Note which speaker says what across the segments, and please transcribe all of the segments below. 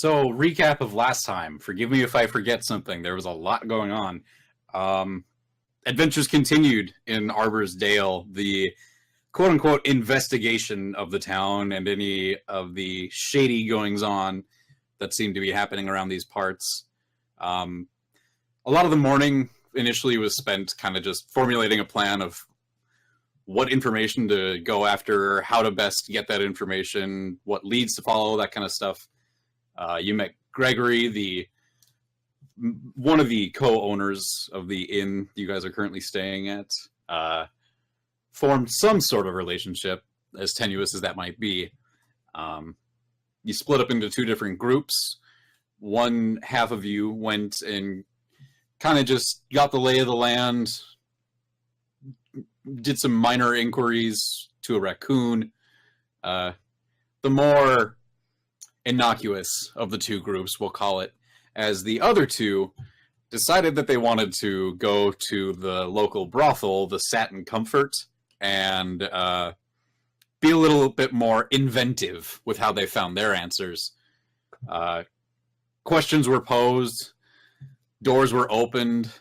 Speaker 1: So, recap of last time. Forgive me if I forget something. There was a lot going on. Adventures continued in Arbor's Dale. The quote-unquote investigation of the town and any of the shady goings-on that seemed to be happening around these parts. A lot of the morning initially was spent kind of just formulating a plan of what information to go after, how to best get that information, what leads to follow, that kind of stuff. You met Gregory, one of the co-owners of the inn you guys are currently staying at. Formed some sort of relationship, as tenuous as that might be. You split up into two different groups. One half of you went and kind of just got the lay of the land, did some minor inquiries to a raccoon. The more innocuous of the two groups, we'll call it, as the other two decided that they wanted to go to the local brothel, the Satin Comfort, and be a little bit more inventive with how they found their answers. Questions were posed, doors were opened,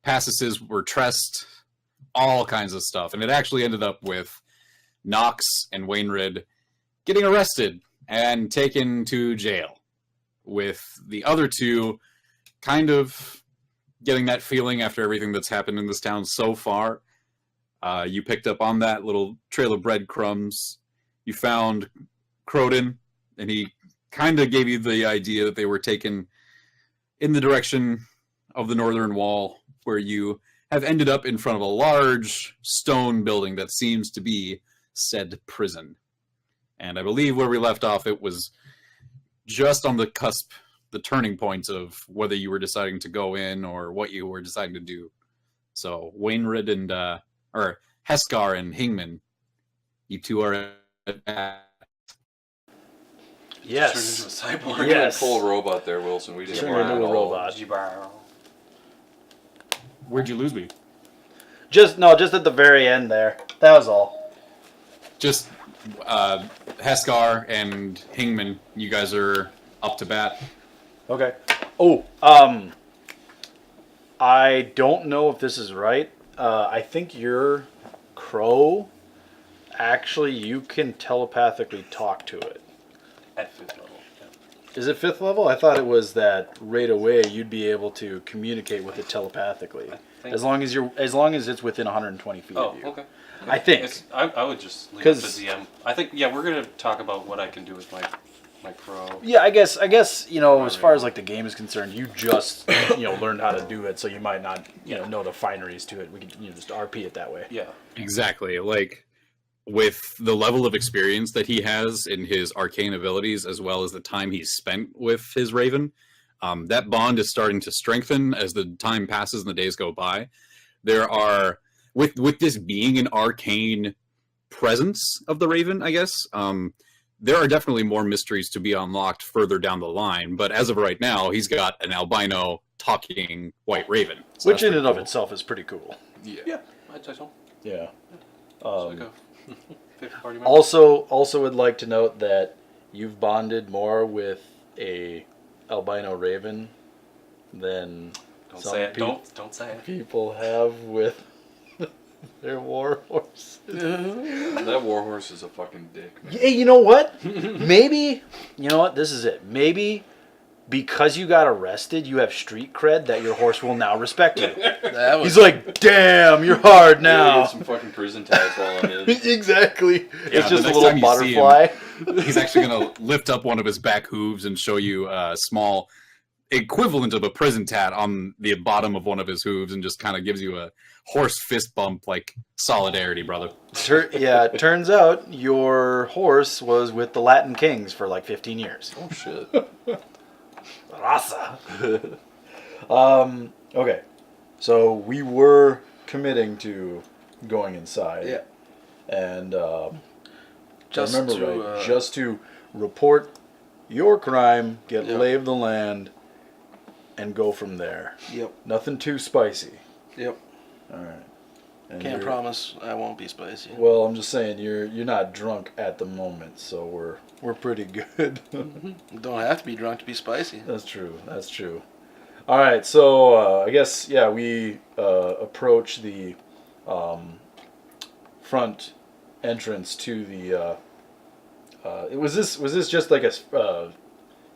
Speaker 1: passages were tressed, all kinds of stuff. And it actually ended up with Knox and Wainred getting arrested and taken to jail, with the other two kind of getting that feeling after everything that's happened in this town so far. You picked up on that little trail of breadcrumbs. You found Croden, and he kind of gave you the idea that they were taken in the direction of the northern wall, where you have ended up in front of a large stone building that seems to be said prison. And I believe where we left off, it was just on the cusp, the turning points of whether you were deciding to go in or what you were deciding to do. So Wainred and or Heskar and Hingman, you two are at...
Speaker 2: Yes.
Speaker 3: Turn into a cyborg.
Speaker 2: Yes.
Speaker 3: Pull a robot there, Wilson. We didn't
Speaker 2: Turn
Speaker 3: want
Speaker 2: into
Speaker 3: to
Speaker 2: a robot.
Speaker 1: Where'd you lose me?
Speaker 2: Just at the very end there. That was all.
Speaker 1: Just Heskar and Hingman, you guys are up to bat.
Speaker 2: Okay. Oh, I don't know if this is right. I think your crow, actually, you can telepathically talk to it.
Speaker 3: At 5th level.
Speaker 2: Is it 5th level? I thought it was that right away you'd be able to communicate with it telepathically, as long as it's within 120 feet of you.
Speaker 3: Okay.
Speaker 2: I think.
Speaker 4: I would just leave it to DM. I think, yeah, we're going to talk about what I can do with my crow.
Speaker 2: Yeah, I guess as far as like the game is concerned, you just learned how to do it, so you might not know the fineries to it. We could just RP it that way.
Speaker 4: Yeah.
Speaker 1: Exactly. Like, with the level of experience that he has in his arcane abilities, as well as the time he's spent with his Raven, that bond is starting to strengthen as the time passes and the days go by. There are, with this being an arcane presence of the Raven, I guess, there are definitely more mysteries to be unlocked further down the line. But as of right now, he's got an albino talking white Raven. So
Speaker 2: which in and of itself is pretty cool.
Speaker 4: Yeah, I'd say so.
Speaker 2: Yeah.
Speaker 4: Fifth party member.
Speaker 2: Also would like to note that you've bonded more with a albino raven than
Speaker 4: Don't
Speaker 2: some
Speaker 4: say it. Don't say it.
Speaker 2: people have with their war horse.
Speaker 3: That warhorse is a fucking dick, man.
Speaker 2: Hey, you know what? Maybe, this is it. Maybe because you got arrested, you have street cred that your horse will now respect you. He's like, damn, you're hard now.
Speaker 3: Get some fucking prison tags while I'm in.
Speaker 2: Exactly.
Speaker 1: Yeah,
Speaker 2: it's just
Speaker 1: the
Speaker 2: a
Speaker 1: next
Speaker 2: little
Speaker 1: time you see
Speaker 2: butterfly.
Speaker 1: He's actually going to lift up one of his back hooves and show you a small equivalent of a prison tat on the bottom of one of his hooves, and just kind of gives you a horse fist bump, like, solidarity, brother.
Speaker 2: It turns out your horse was with the Latin kings for like 15 years.
Speaker 3: Oh, shit.
Speaker 2: Raza. Okay. So we were committing to going inside.
Speaker 3: Yeah.
Speaker 2: And
Speaker 3: Just
Speaker 2: remember
Speaker 3: to,
Speaker 2: right, just to report your crime, get
Speaker 3: Yep.
Speaker 2: lay of the land, and go from there.
Speaker 3: Yep.
Speaker 2: Nothing too spicy.
Speaker 3: Yep.
Speaker 2: All right. And
Speaker 5: Can't
Speaker 2: you're-
Speaker 5: promise I won't be spicy.
Speaker 2: Well, I'm just saying you're not drunk at the moment, so we're pretty good.
Speaker 5: You don't have to be drunk to be spicy.
Speaker 2: That's true. That's true. All right, so I guess we approach the front entrance to the. Was this just like a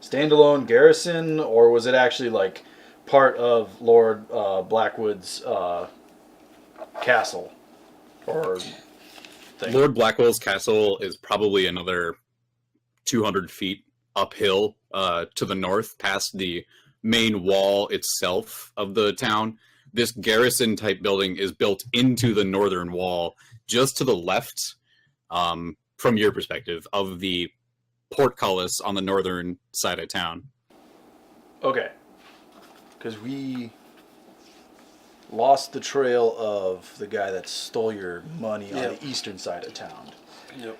Speaker 2: standalone garrison, or was it actually like part of Lord Blackwood's castle, or thing?
Speaker 1: Lord Blackwell's castle is probably another 200 feet uphill to the north, past the main wall itself of the town. This garrison type building is built into the northern wall, just to the left, from your perspective, of the portcullis on the northern side of town.
Speaker 2: Okay. Because we lost the trail of the guy that stole your money on
Speaker 5: Yep.
Speaker 2: the eastern side of town.
Speaker 5: Yep.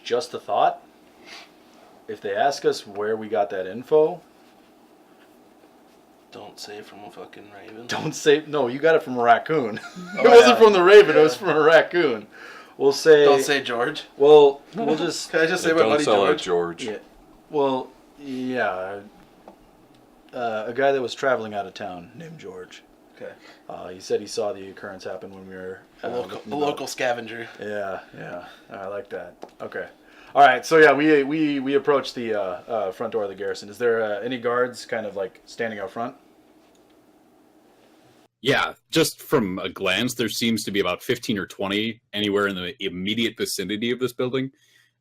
Speaker 2: Just a thought. If they ask us where we got that info,
Speaker 5: Don't say from a fucking raven.
Speaker 2: don't say, no, you got it from a raccoon.
Speaker 5: Oh,
Speaker 2: It wasn't
Speaker 5: yeah.
Speaker 2: from the raven, it
Speaker 5: Yeah.
Speaker 2: was from a raccoon. We'll say,
Speaker 5: Don't say George.
Speaker 2: well, we'll just,
Speaker 5: Can I just say
Speaker 3: Yeah,
Speaker 5: my
Speaker 3: don't
Speaker 5: buddy
Speaker 3: sell out
Speaker 5: George?
Speaker 3: George.
Speaker 2: yeah, well, yeah, a guy that was traveling out of town named George.
Speaker 5: Okay.
Speaker 2: He said he saw the occurrence happen when we were
Speaker 5: A local,
Speaker 2: looking
Speaker 5: a
Speaker 2: about-
Speaker 5: local scavenger.
Speaker 2: Yeah, I like that. Okay, all right. So yeah, we approached the front door of the garrison. Is there any guards kind of like standing out front?
Speaker 1: Yeah, just from a glance, there seems to be about 15 or 20 anywhere in the immediate vicinity of this building.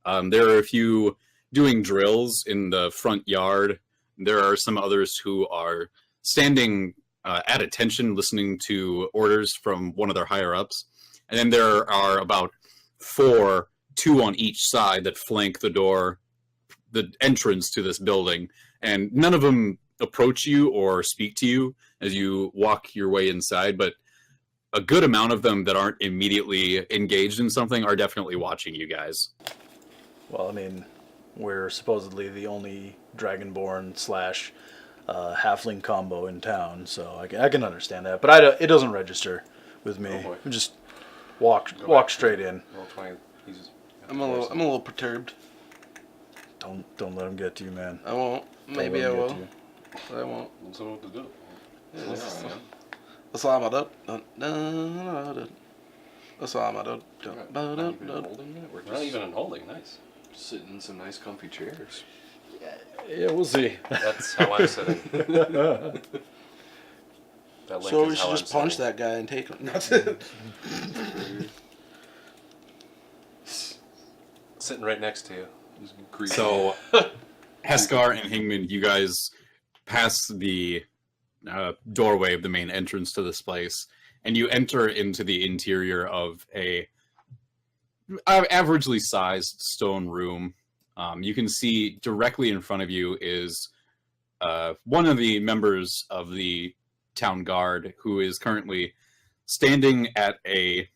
Speaker 1: There are a few doing drills in the front yard. There are some others who are standing at attention, listening to orders from one of their higher-ups. And then there are about 4, 2 on each side, that flank the door, the entrance to this building. And none of them approach you or speak to you as you walk your way inside, but a good amount of them that aren't immediately engaged in something are definitely watching you guys.
Speaker 2: Well, I mean, we're supposedly the only Dragonborn slash Halfling combo in town, so I can understand that. But it doesn't register with me.
Speaker 3: Oh, boy.
Speaker 2: We just walk straight in.
Speaker 4: Roll 20. He's
Speaker 5: I'm a little perturbed.
Speaker 2: Don't let him get to you, man.
Speaker 5: I won't.
Speaker 2: Don't
Speaker 5: Maybe
Speaker 2: let
Speaker 5: I
Speaker 2: him get
Speaker 5: will.
Speaker 2: to you.
Speaker 5: But I won't.
Speaker 4: So what to do?
Speaker 5: That's all I'm about. That's all I'm about.
Speaker 3: Not even holding it. We're
Speaker 4: We're not even in holding. Nice.
Speaker 3: sitting in some nice comfy chairs.
Speaker 2: Yeah, we'll see.
Speaker 4: That's how I'm sitting. That link
Speaker 5: So
Speaker 4: is
Speaker 5: we should
Speaker 4: how
Speaker 5: just
Speaker 4: I'm
Speaker 5: punch
Speaker 4: sitting.
Speaker 5: that guy and take him. That's it.
Speaker 4: Sitting right next to you.
Speaker 1: So, Heskar and Hingman, you guys pass the doorway of the main entrance to this place, and you enter into the interior of a averagely sized stone room. You can see directly in front of you is one of the members of the town guard, who is currently standing at a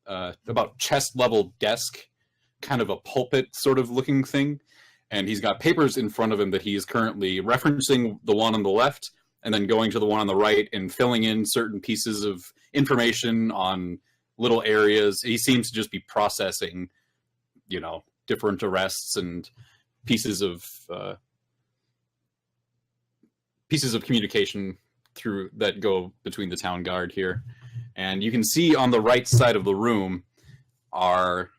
Speaker 1: about chest level desk, kind of a pulpit sort of looking thing, and he's got papers in front of him that he is currently referencing, the one on the left and then going to the one on the right and filling in certain pieces of information on little areas. He seems to just be processing, different arrests and pieces of communication through that go between the town guard here. And you can see on the right side of the room are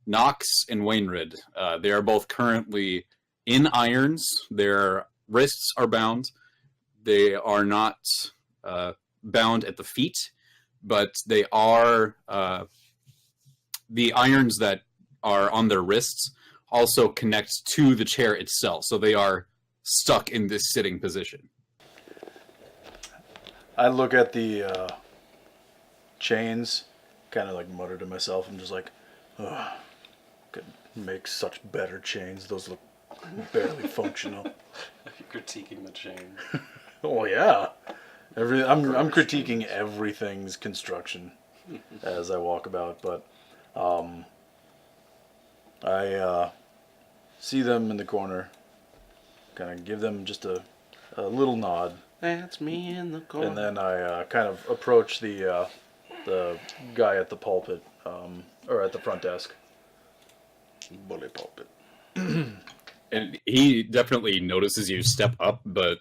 Speaker 1: Knox and Wainred. They are both currently in irons. Their wrists are bound. They are not bound at the feet, but they are the irons that are on their wrists also connect to the chair itself, so they are stuck in this sitting position.
Speaker 2: I look at the chains, kind of like mutter to myself. I'm just like, ugh, could make such better chains. Those look barely functional.
Speaker 4: You're critiquing the chain.
Speaker 2: Oh yeah, I'm critiquing everything's construction as I walk about, but I see them in the corner, kind of give them just a little nod,
Speaker 5: That's me in the corner.
Speaker 2: And then I kind of approach the guy at the pulpit, or at the front desk.
Speaker 5: Bully pulpit.
Speaker 1: And he definitely notices you step up, but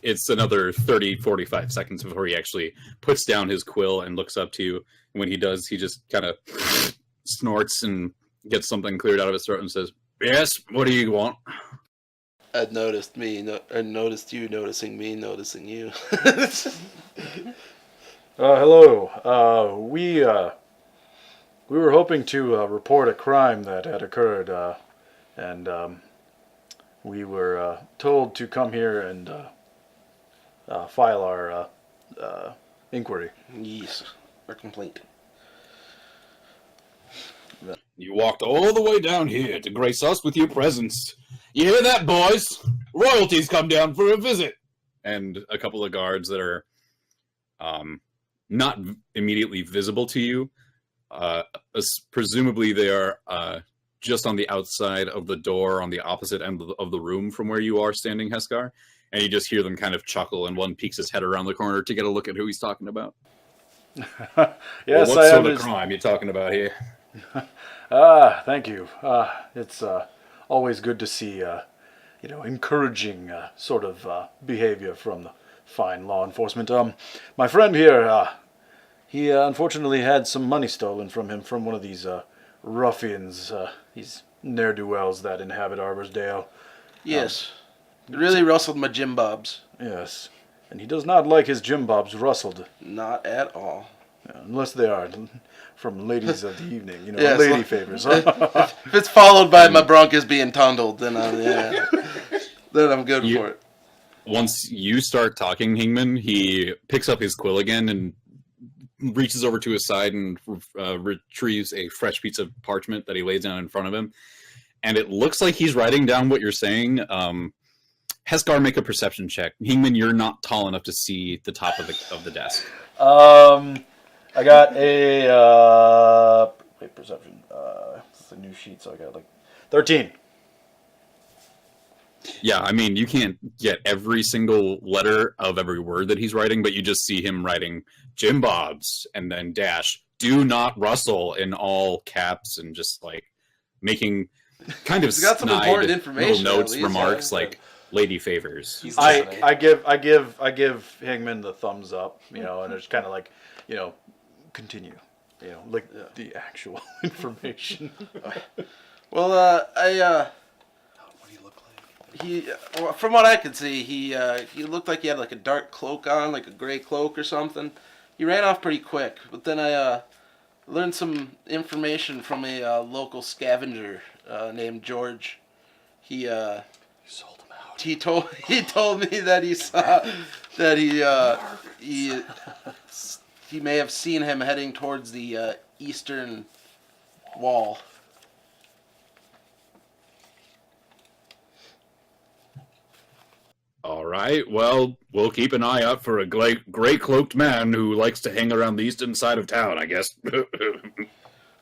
Speaker 1: it's another 30, 45 seconds before he actually puts down his quill and looks up to you. And when he does, he just kind of snorts and gets something cleared out of his throat and says, "Yes, what do you want?"
Speaker 5: I'd noticed noticed you noticing me noticing you.
Speaker 2: Hello. We were hoping to report a crime that had occurred, and we were told to come here and file our inquiry.
Speaker 5: Yes, or complaint.
Speaker 1: You walked all the way down here to grace us with your presence. You hear that, boys? Royalty's come down for a visit. And a couple of guards that are not immediately visible to you. Presumably they are just on the outside of the door on the opposite end of the room from where you are standing, Heskar. And you just hear them kind of chuckle, and one peeks his head around the corner to get a look at who he's talking about.
Speaker 2: Yes,
Speaker 1: what sort of crime you talking about here?
Speaker 2: Thank you. It's always good to see, encouraging sort of behavior from the fine law enforcement. My friend here, he unfortunately had some money stolen from him from one of these ruffians, these ne'er-do-wells that inhabit Arborsdale.
Speaker 5: Yes. It really rustled my Jim Bobs.
Speaker 2: Yes, and he does not like his Jim Bobs rustled.
Speaker 5: Not at all.
Speaker 2: Unless they are from ladies of the evening,
Speaker 5: Yes,
Speaker 2: lady
Speaker 5: well,
Speaker 2: favors.
Speaker 5: If it's followed by my bronchus being tundled, then then I'm good for it.
Speaker 1: Once you start talking, Hingman, he picks up his quill again and reaches over to his side and retrieves a fresh piece of parchment that he lays down in front of him. And it looks like he's writing down what you're saying. Heskar, make a perception check. Hingman, you're not tall enough to see the top of the desk.
Speaker 2: I got a perception. It's a new sheet, so I got 13.
Speaker 1: Yeah, I mean, you can't get every single letter of every word that he's writing, but you just see him writing Jim Bob's and then dash, do not rustle in all caps, and just making kind of
Speaker 5: He's got some important information,
Speaker 1: little notes,
Speaker 5: at least,
Speaker 1: remarks
Speaker 5: yeah.
Speaker 1: lady favors.
Speaker 4: He's
Speaker 2: I give Hangman the thumbs up, and it's kind of continue, the actual information.
Speaker 5: Well,
Speaker 4: What do you look like?
Speaker 5: from what I could see, he looked like he had a dark cloak on, like a gray cloak or something. He ran off pretty quick, but then I learned some information from a local scavenger named George. He
Speaker 4: Sold him out.
Speaker 5: he told me that he saw that he may have seen him heading towards the eastern wall.
Speaker 1: All right, well, we'll keep an eye out for a gray cloaked man who likes to hang around the eastern side of town, I guess.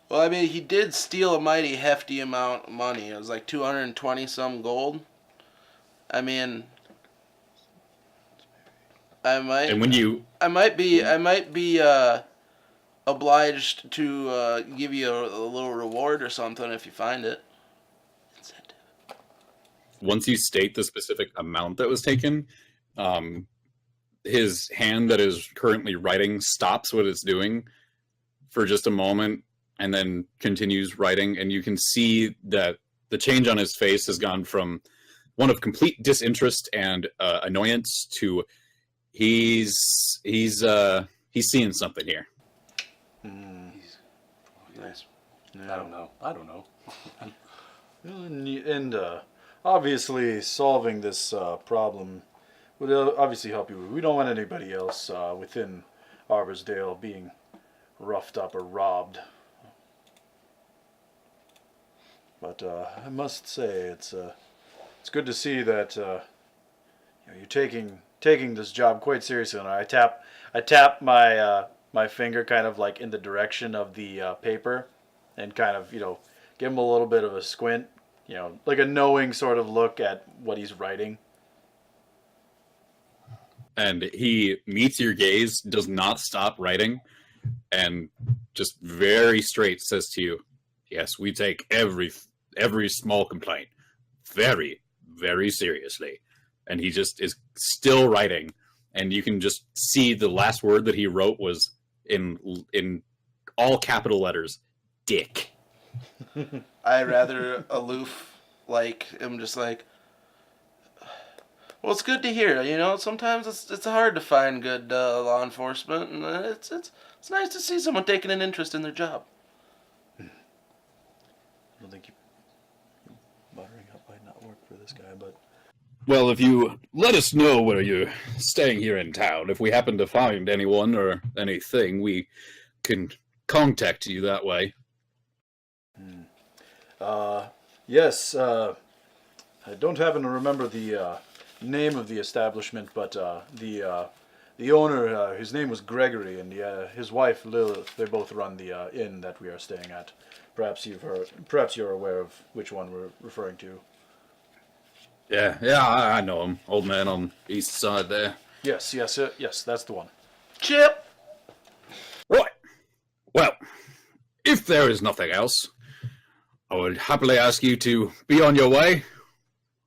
Speaker 5: Well, I mean, he did steal a mighty hefty amount of money. It was 220 some gold. I mean,
Speaker 1: And when you
Speaker 5: I might be obliged to give you a little reward or something if you find it.
Speaker 1: once you state the specific amount that was taken, his hand that is currently writing stops what it's doing for just a moment and then continues writing, and you can see that the change on his face has gone from one of complete disinterest and annoyance to he's seeing something here.
Speaker 5: Nice.
Speaker 4: I don't know.
Speaker 2: And obviously, solving this problem would obviously help you. We don't want anybody else within Arborsdale being roughed up or robbed. But I must say, it's good to see that you're taking this job quite seriously. And I tap my my finger kind of in the direction of the paper, and kind of give him a little bit of a squint. Like a knowing sort of look at what he's writing.
Speaker 1: And he meets your gaze, does not stop writing, and just very straight says to you, "Yes, we take every small complaint very, very seriously." And he just is still writing, and you can just see the last word that he wrote was in all capital letters, "Dick."
Speaker 5: I rather aloof, like I'm just like. Well, it's good to hear. You know, sometimes it's hard to find good law enforcement, and it's nice to see someone taking an interest in their job.
Speaker 2: I don't think you buttering up might not work for this guy, but
Speaker 1: Well, if you let us know where you're staying here in town, if we happen to find anyone or anything, we can contact you that way.
Speaker 2: yes, I don't happen to remember the name of the establishment, but the owner, his name was Gregory, and his wife Lilith. They both run the inn that we are staying at. Perhaps you're aware of which one we're referring to.
Speaker 1: Yeah, I know him. Old man on the east side there.
Speaker 2: Yes, that's the one.
Speaker 5: Chip!
Speaker 1: Right. Well, if there is nothing else, I would happily ask you to be on your way.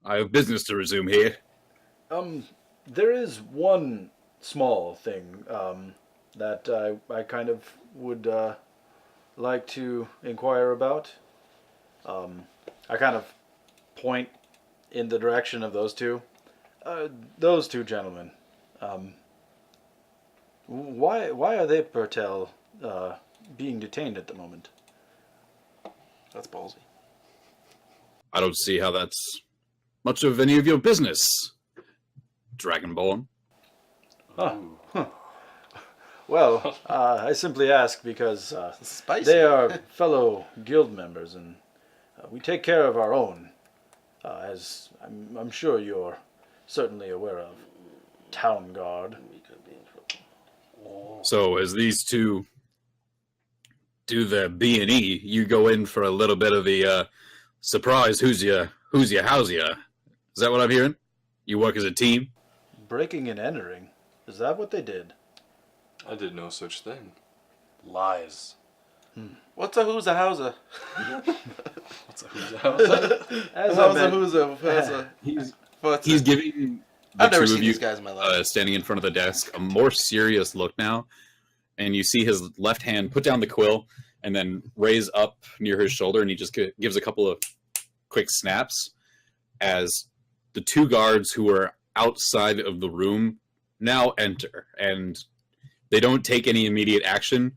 Speaker 1: I have business to resume here.
Speaker 2: There is one small thing that I kind of would like to inquire about. I kind of point in the direction of those two. Those two gentlemen. Why are they, Pertel, being detained at the moment?
Speaker 5: That's ballsy.
Speaker 1: I don't see how that's much of any of your business, Dragonborn.
Speaker 2: Well, I simply ask because
Speaker 5: Spicy.
Speaker 2: they are fellow guild members, and we take care of our own, as I'm sure you're certainly aware of. Town guard.
Speaker 5: We could be in trouble.
Speaker 1: So as these two do their B&E, you go in for a little bit of the surprise who's ya, how's ya. Is that what I'm hearing? You work as a team?
Speaker 2: Breaking and entering. Is that what they did?
Speaker 3: I did no such thing.
Speaker 4: Lies.
Speaker 5: What's a who's a how's a?
Speaker 4: What's a who's out?
Speaker 2: As
Speaker 5: How's a who's a? How's a? What's
Speaker 1: He's
Speaker 5: a?
Speaker 1: giving the
Speaker 5: I've never
Speaker 1: two
Speaker 5: seen
Speaker 1: of you
Speaker 5: these guys in my life.
Speaker 1: standing in front of the desk a more serious look now, and you see his left hand put down the quill and then raise up near his shoulder, and he just gives a couple of quick snaps as the two guards who are outside of the room now enter, and they don't take any immediate action,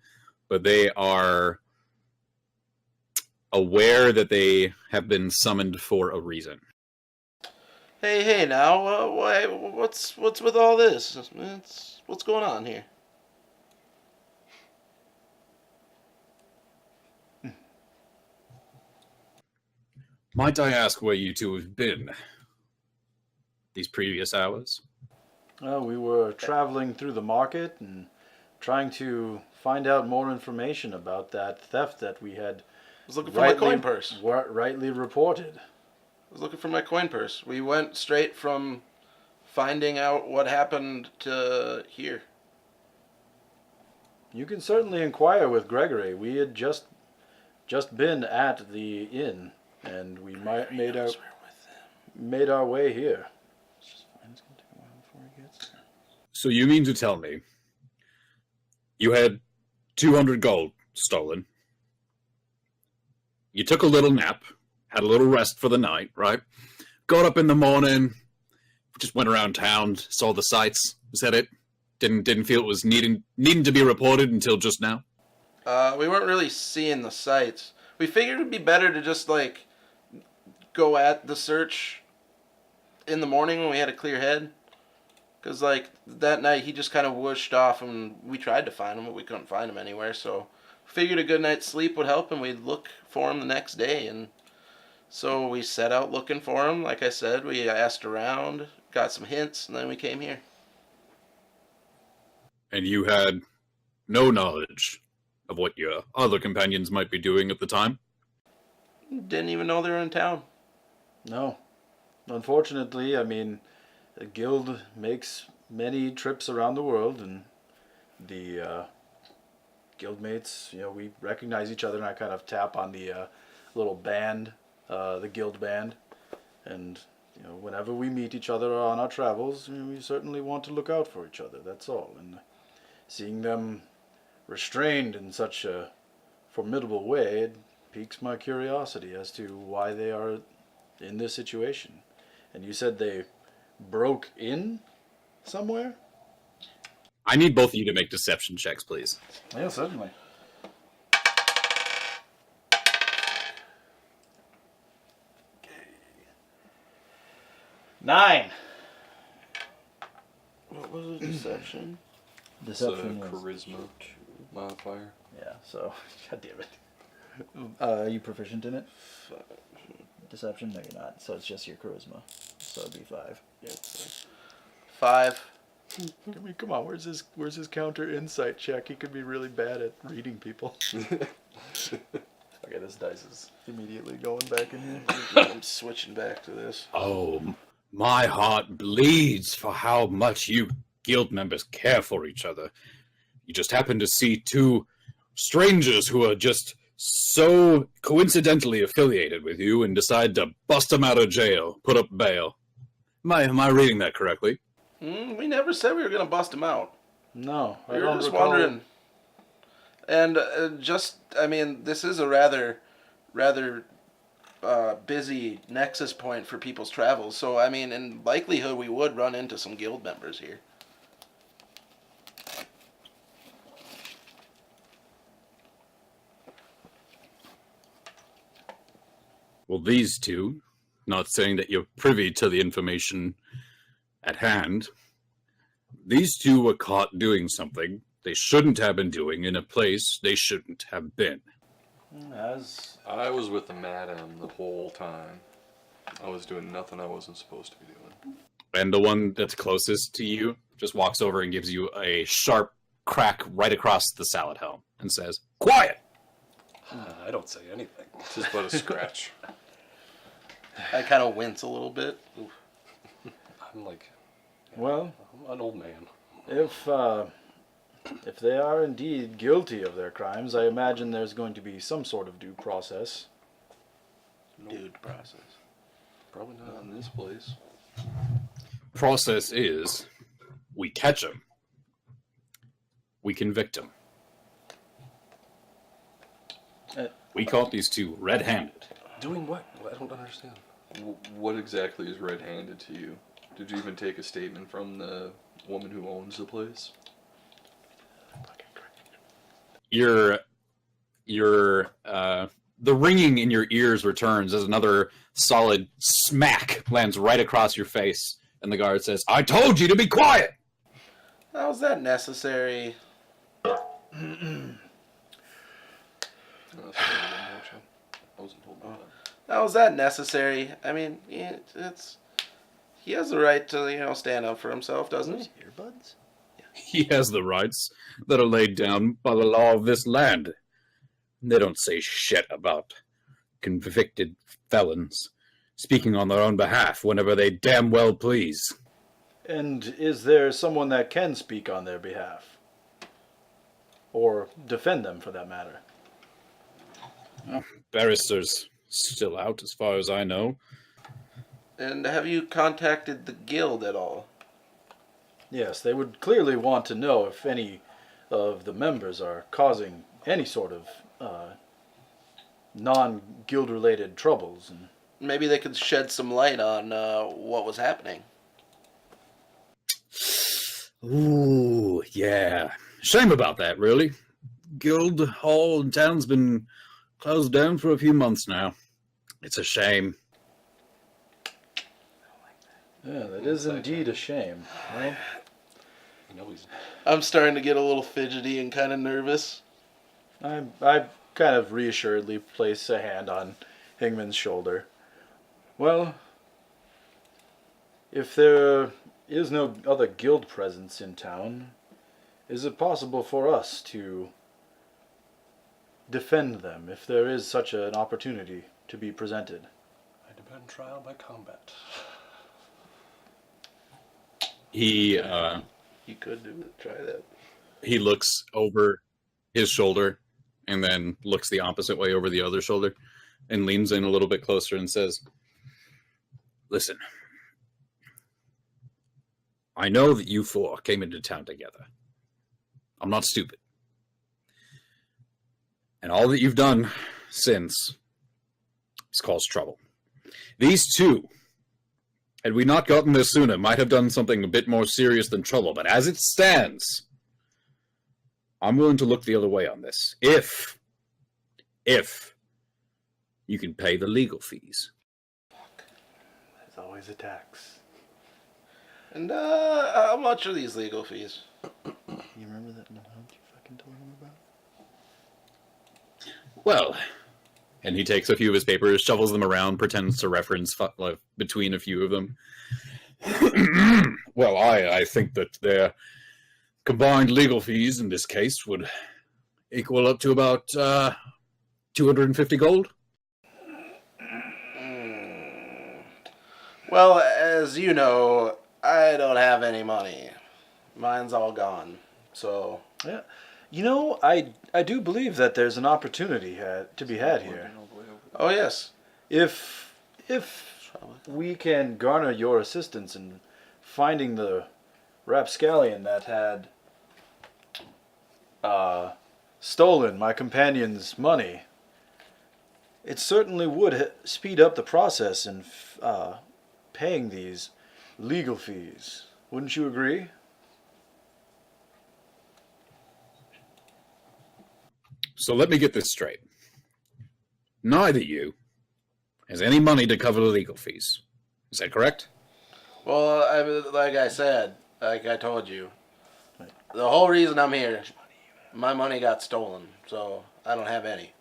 Speaker 1: but they are aware that they have been summoned for a reason.
Speaker 5: Hey, now, what's with all this? What's going on here?
Speaker 1: Might I ask where you two have been these previous hours?
Speaker 2: We were traveling through the market and trying to find out more information about that theft that we had
Speaker 5: I was looking for my coin purse.
Speaker 2: rightly reported.
Speaker 5: I was looking for my coin purse. We went straight from finding out what happened to here.
Speaker 2: You can certainly inquire with Gregory. We had just been at the inn, and we made our way here. It's just fine. It's gonna take a while before he gets there.
Speaker 1: So you mean to tell me you had 200 gold stolen? You took a little nap, had a little rest for the night, right? Got up in the morning, just went around town, saw the sights. Was that it? Didn't feel it was needing to be reported until just now?
Speaker 5: We weren't really seeing the sights. We figured it'd be better to just like go at the search in the morning when we had a clear head. Cause like that night he just kind of whooshed off, and we tried to find him, but we couldn't find him anywhere. So figured a good night's sleep would help, and we'd look for him the next day. And so we set out looking for him. Like I said, we asked around, got some hints, and then we came here.
Speaker 1: And you had no knowledge of what your other companions might be doing at the time?
Speaker 5: Didn't even know they were in town.
Speaker 2: No. Unfortunately, I mean, the guild makes many trips around the world, and the guildmates, we recognize each other, and I kind of tap on the little band, the guild band, and whenever we meet each other on our travels, we certainly want to look out for each other. That's all. And seeing them restrained in such a formidable way, it piques my curiosity as to why they are in this situation. And you said they broke in somewhere?
Speaker 1: I need both of you to make deception checks, please.
Speaker 2: Yeah, certainly. Okay. 9.
Speaker 5: What was the deception?
Speaker 3: It's a
Speaker 2: Deception was...
Speaker 3: charisma modifier.
Speaker 2: Yeah, so... God damn it. Are you proficient in it? Deception? No, you're not. So it's just your charisma. So it'd be 5.
Speaker 5: Yeah, 5.
Speaker 2: I mean, come on. Where's his counter insight check? He could be really bad at reading people. Okay, this dice is immediately going back in here.
Speaker 5: I'm switching back to this.
Speaker 1: Oh, my heart bleeds for how much you guild members care for each other. You just happen to see two strangers who are just so coincidentally affiliated with you and decide to bust them out of jail, put up bail. Am I reading that correctly?
Speaker 5: We never said we were going to bust him out.
Speaker 2: No,
Speaker 5: We were just wondering. And this is a rather busy nexus point for people's travels. So, in likelihood, we would run into some guild members here.
Speaker 1: Well, these two, not saying that you're privy to the information at hand, these two were caught doing something they shouldn't have been doing in a place they shouldn't have been.
Speaker 3: I was with the madam the whole time. I was doing nothing I wasn't supposed to be doing.
Speaker 1: And the one that's closest to you just walks over and gives you a sharp crack right across the salad helm and says, "Quiet!"
Speaker 4: I don't say anything.
Speaker 3: Just but a scratch.
Speaker 5: I kind of wince a little bit.
Speaker 4: I'm like,
Speaker 2: Well,
Speaker 4: I'm an old man.
Speaker 2: if they are indeed guilty of their crimes, I imagine there's going to be some sort of due process.
Speaker 5: Dude, process.
Speaker 3: Probably not in this place.
Speaker 1: Process is, we catch them, we convict them. We caught these two red-handed.
Speaker 4: Doing what? I don't understand.
Speaker 3: What exactly is red-handed to you? Did you even take a statement from the woman who owns the place?
Speaker 1: The ringing in your ears returns as another solid smack lands right across your face, and the guard says, "I told you to be quiet!"
Speaker 5: How's that necessary?
Speaker 3: I wasn't told about that.
Speaker 5: How's that necessary? He has the right to, stand up for himself, doesn't he?
Speaker 2: Earbuds?
Speaker 1: He has the rights that are laid down by the law of this land. They don't say shit about convicted felons speaking on their own behalf whenever they damn well please.
Speaker 2: And is there someone that can speak on their behalf? Or defend them, for that matter?
Speaker 1: Barrister's still out, as far as I know.
Speaker 5: And have you contacted the guild at all?
Speaker 2: Yes, they would clearly want to know if any of the members are causing any sort of non-guild related troubles. And
Speaker 5: Maybe they could shed some light on what was happening.
Speaker 1: Ooh, yeah. Shame about that, really. Guild Hall in town's been closed down for a few months now. It's a shame.
Speaker 2: yeah, that is indeed a shame. Well,
Speaker 5: I'm starting to get a little fidgety and kind of nervous.
Speaker 2: I kind of reassuredly place a hand on Hingman's shoulder. Well, if there is no other guild presence in town, is it possible for us to defend them if there is such an opportunity to be presented?
Speaker 4: I depend trial by combat.
Speaker 1: He
Speaker 5: You could do it. Try that.
Speaker 1: he looks over his shoulder and then looks the opposite way over the other shoulder and leans in a little bit closer and says, "Listen, I know that you four came into town together. I'm not stupid. And all that you've done since has caused trouble. These two, had we not gotten there sooner, might have done something a bit more serious than trouble, but as it stands, I'm willing to look the other way on this. If you can pay the legal fees."
Speaker 2: There's always a tax.
Speaker 5: And how much are these legal fees?
Speaker 2: You remember that note you fucking told him about?
Speaker 1: Well, and he takes a few of his papers, shovels them around, pretends to reference between a few of them. Well, I think that their combined legal fees in this case would equal up to about 250 gold.
Speaker 5: Well, as you know, I don't have any money. Mine's all gone. So
Speaker 2: Yeah. You know, I do believe that there's an opportunity to be had here.
Speaker 5: oh yes,
Speaker 2: If we can garner your assistance in finding the rapscallion that had stolen my companion's money, it certainly would speed up the process in paying these legal fees. Wouldn't you agree?
Speaker 1: So let me get this straight. Neither you has any money to cover the legal fees. Is that correct?
Speaker 5: well, like I said, like I told you, the whole reason I'm here, my money got stolen, so I don't have any.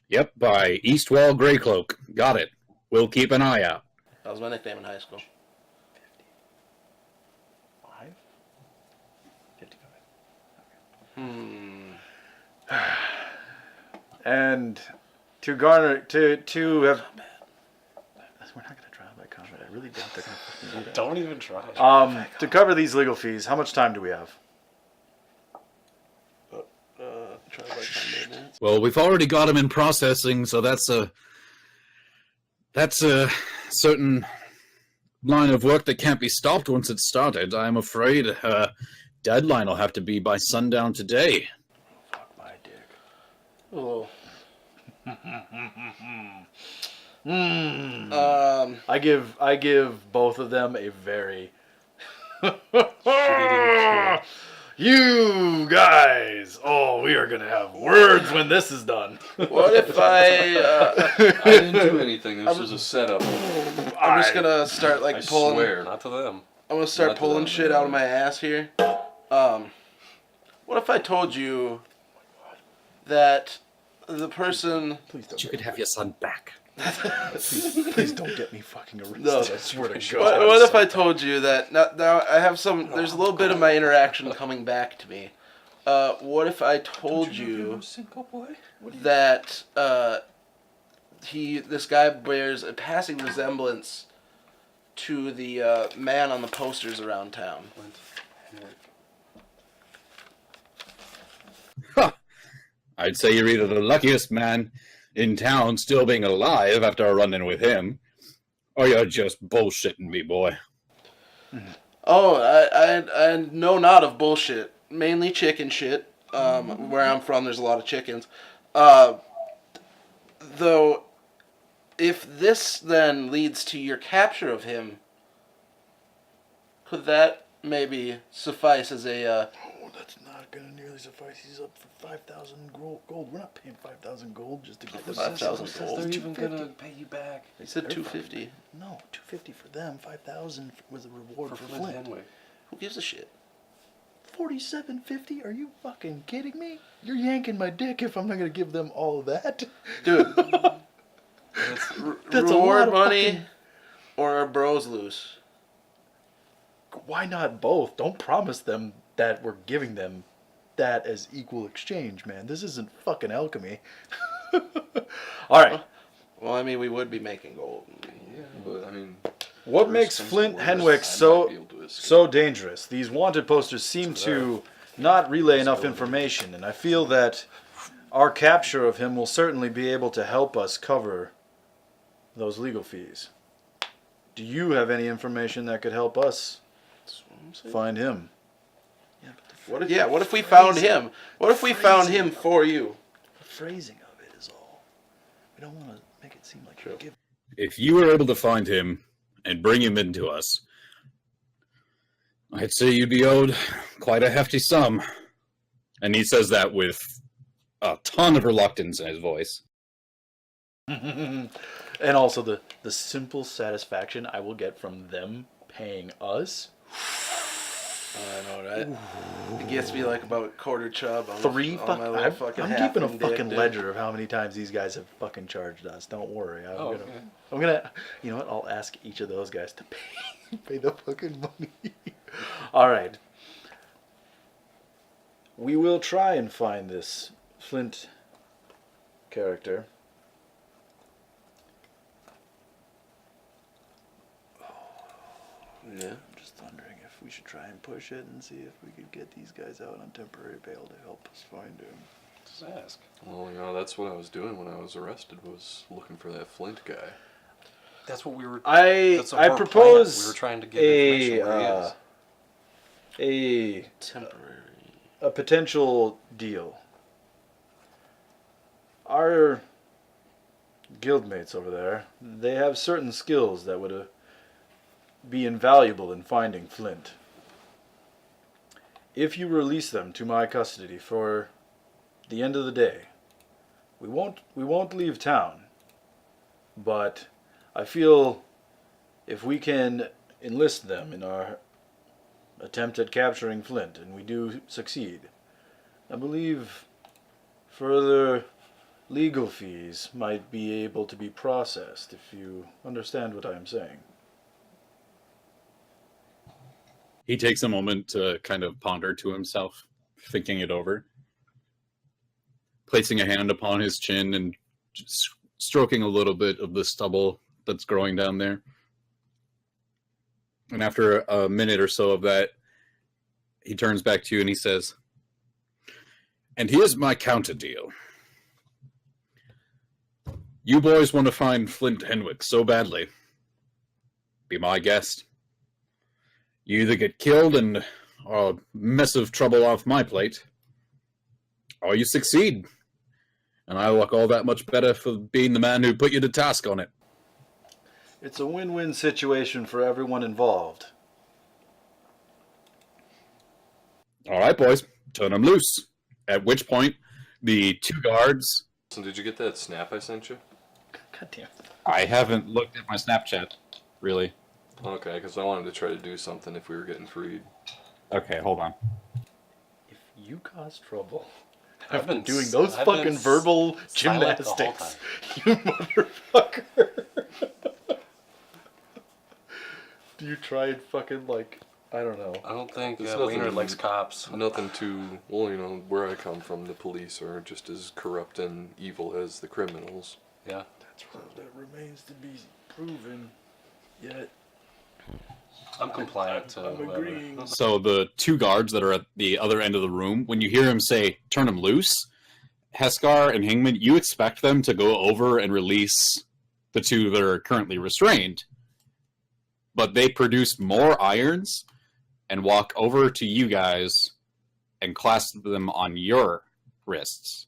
Speaker 1: Yep, by Eastwall Greycloak. Got it. We'll keep an eye out.
Speaker 5: That was my nickname in high school.
Speaker 2: 55? And to garner to have. We're not gonna try by combat. I really doubt they're gonna fucking do that.
Speaker 4: Don't even try.
Speaker 2: To cover these legal fees, how much time do we have?
Speaker 5: Try like 10 minutes.
Speaker 1: Well, we've already got him in processing, so that's a certain line of work that can't be stopped once it's started. I'm afraid deadline will have to be by sundown today.
Speaker 2: Fuck my dick.
Speaker 5: Oh.
Speaker 2: I give both of them a very. You guys! Oh, we are gonna have words when this is done.
Speaker 5: What if I
Speaker 3: I didn't do anything. This was a setup.
Speaker 5: I'm just gonna start like
Speaker 3: I
Speaker 5: pulling.
Speaker 3: swear.
Speaker 4: Not to them.
Speaker 5: I'm gonna start
Speaker 3: Not to
Speaker 5: pulling
Speaker 3: them,
Speaker 5: shit
Speaker 3: man.
Speaker 5: out of my ass here. What if I told you that the person?
Speaker 2: Please don't.
Speaker 1: You could have your son back.
Speaker 2: Please don't get me fucking arrested.
Speaker 5: No.
Speaker 2: I swear to God.
Speaker 5: What if I told you that now I have some? There's a little bit of my interaction coming back to me. What if I told you that this guy bears a passing resemblance to the man on the posters around town?
Speaker 1: I'd say you're either the luckiest man in town still being alive after a run-in with him, or you're just bullshitting me, boy.
Speaker 5: Oh, I know not of bullshit. Mainly chicken shit. Where I'm from, there's a lot of chickens. Though, if this then leads to your capture of him, could that maybe suffice as a?
Speaker 2: Oh, that's not gonna nearly suffice. He's up for 5,000 gold. We're not paying 5,000 gold just to get this.
Speaker 5: 5,000
Speaker 2: Says
Speaker 5: gold.
Speaker 4: They're
Speaker 2: They're
Speaker 4: even
Speaker 2: 250.
Speaker 4: gonna pay you back
Speaker 5: He said 250.
Speaker 2: No, 250 for them. 5,000 was a reward
Speaker 4: for
Speaker 2: for
Speaker 4: Flint
Speaker 2: Flint.
Speaker 4: Henwick.
Speaker 5: Who gives a shit?
Speaker 2: 47.50? Are you fucking kidding me? You're yanking my dick if I'm not gonna give them all of that.
Speaker 5: Dude,
Speaker 2: That's a
Speaker 5: reward
Speaker 2: lot of
Speaker 5: money
Speaker 2: fucking-
Speaker 5: or are bros loose?
Speaker 2: Why not both? Don't promise them that we're giving them that as equal exchange, man. This isn't fucking alchemy. All right.
Speaker 5: Well, I mean, we would be making gold.
Speaker 3: Yeah, but I mean,
Speaker 2: What makes Flint Henwick so dangerous? These wanted posters seem to not relay enough information, and I feel that our capture of him will certainly be able to help us cover those legal fees. Do you have any information that could help us find him?
Speaker 5: What if we found him? What if we found him for you?
Speaker 2: The phrasing of it is all. We don't want to make it seem like you're giving.
Speaker 1: If you were able to find him and bring him into us, I'd say you'd be owed quite a hefty sum. And he says that with a ton of reluctance in his voice.
Speaker 2: And also the simple satisfaction I will get from them paying us.
Speaker 5: I know, right? It gets me like about a quarter chub. On
Speaker 2: I'm
Speaker 5: my little
Speaker 2: keeping a
Speaker 5: half-in
Speaker 2: fucking
Speaker 5: dick,
Speaker 2: ledger of how many times these guys have fucking charged us. Don't worry. I'm gonna, you know what? I'll ask each of those guys to pay the fucking money. All right. We will try and find this Flint character.
Speaker 5: Yeah.
Speaker 2: I'm just wondering if we should try and push it and see if we could get these guys out on temporary bail to help us find him.
Speaker 4: Just ask.
Speaker 3: Well, that's what I was doing when I was arrested, was looking for that Flint guy.
Speaker 4: That's what we were.
Speaker 2: I
Speaker 4: That's our
Speaker 2: propose
Speaker 4: plan. We were trying to get information where he is.
Speaker 2: a potential deal. Our guildmates over there, they have certain skills that would be invaluable in finding Flint. If you release them to my custody for the end of the day, we won't leave town. But I feel if we can enlist them in our attempt at capturing Flint, and we do succeed, I believe further legal fees might be able to be processed, if you understand what I am saying.
Speaker 1: He takes a moment to kind of ponder to himself, thinking it over, placing a hand upon his chin and just stroking a little bit of the stubble that's growing down there. And after a minute or so of that, he turns back to you and he says, "And here's my counter deal. You boys want to find Flint Henwick so badly. Be my guest. You either get killed and a mess of trouble off my plate, or you succeed. And I look all that much better for being the man who put you to task on it."
Speaker 2: It's a win-win situation for everyone involved.
Speaker 1: All right, boys, turn them loose. At which point, the two guards...
Speaker 3: So did you get that snap I sent you?
Speaker 2: God damn.
Speaker 1: I haven't looked at my Snapchat, really.
Speaker 3: Okay, because I wanted to try to do something if we were getting freed.
Speaker 1: Okay, hold on.
Speaker 2: If you cause trouble
Speaker 4: I've
Speaker 2: after
Speaker 4: been
Speaker 2: doing those
Speaker 4: I've
Speaker 2: fucking
Speaker 4: been
Speaker 2: verbal
Speaker 4: silent the whole
Speaker 2: gymnastics, you motherfucker. Do you try and fucking, like, I don't know.
Speaker 4: I don't think
Speaker 3: There's
Speaker 4: Wayner
Speaker 3: nothing-
Speaker 4: likes cops.
Speaker 3: Nothing too, well, where I come from, the police are just as corrupt and evil as the criminals.
Speaker 4: Yeah.
Speaker 2: That remains to be proven, yet
Speaker 4: I'm compliant to
Speaker 2: I'm
Speaker 4: whoever.
Speaker 2: agreeing.
Speaker 1: So the two guards that are at the other end of the room, when you hear him say, "Turn him loose," Heskar and Hingman, you expect them to go over and release the two that are currently restrained. But they produce more irons and walk over to you guys and clasp them on your wrists.